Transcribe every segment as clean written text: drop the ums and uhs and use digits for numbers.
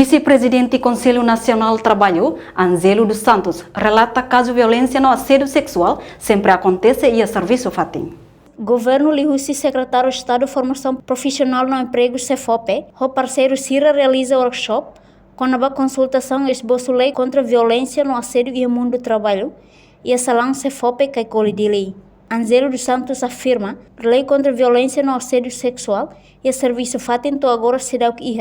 Vice-presidente do Conselho Nacional do Trabalho, Ângelo dos Santos, relata caso de violência no assédio sexual sempre acontece e a serviço fatim. Governo Lihusi, secretário de Estado de Formação Profissional no Emprego, CEFOPE, o parceiro Cira realiza workshop com a consultação esboço lei contra a violência no assédio e o mundo do trabalho e a salão CEFOPE que colhe de lei. Ângelo dos Santos afirma que a lei contra a violência no assédio sexual e a serviço fatim to agora se dá o que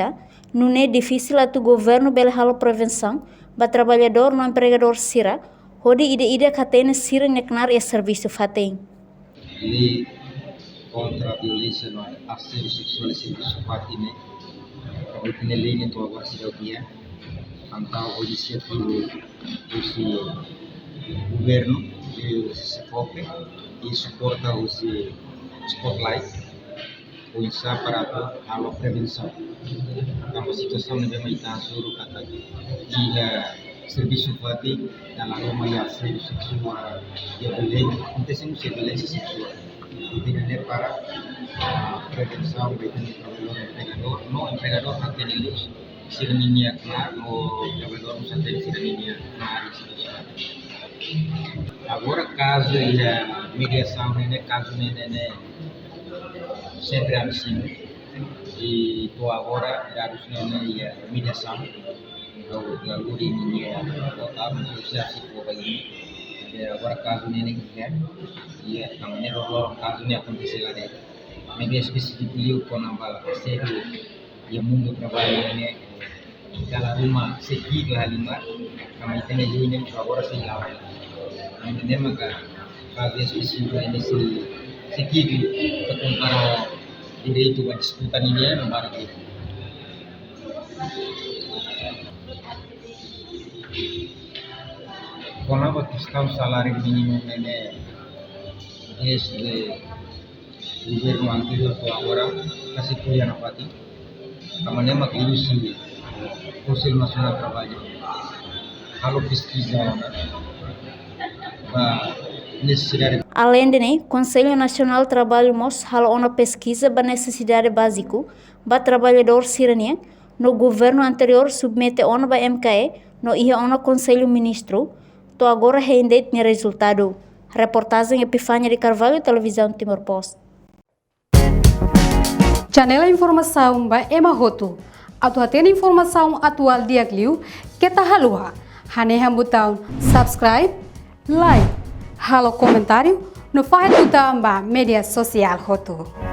não é difícil a tu governo belhalo prevenção para trabalhador no empregador Cira, onde ide catena Cira necnar e serviço fatim. Lei contra a violência no assédio sexual e serviço fatim, o que lei nem to agora se dá o que então o iniciativo do governo do CEFOPE e suporta o Spotlight o insa para a prevenção. Então a situação não é mais tão suru kata jika serviço fatim dalam rumah yang assédio sexual dia boleh intensi violência sexual ini para prevenção baik empregador no empregador até luz sirminia o trabalhador não sabe sirminia na área sexual. Agora caso a mediação né caso né sempre assim e to agora harus né a mediação do ini total negosiasi begini agora caso né quer e também o caso né aconteceu lá dentro media específico com a bala sério e o mundo trabalho né dalam rumah segi halimar kami tengah ini agora sem lá ini maka caso específico ini segi kita compara direito a disputa ini no Brasil. Com a questão salário mínimo desde o governo anterior até agora kasih kuliah na pati kamane makilusi Conselho Nacional do Trabalho kalau pesquisa necessidade. Além de Conselho Nacional do Trabalho mostra uma pesquisa da necessidade básica para trabalhador sirene no governo anterior submete ona ba MKE no ia ona Conselho Ministro to agora rende tinha resultado. Reportagem Epifânia de Carvalho, Televisão Timor Post. Janela informação ba Emahoto. Atu atena informação atual dia Gliu que tá halua. Haneha botão subscribe, like, halo comentário no faz botão ba media social hoto.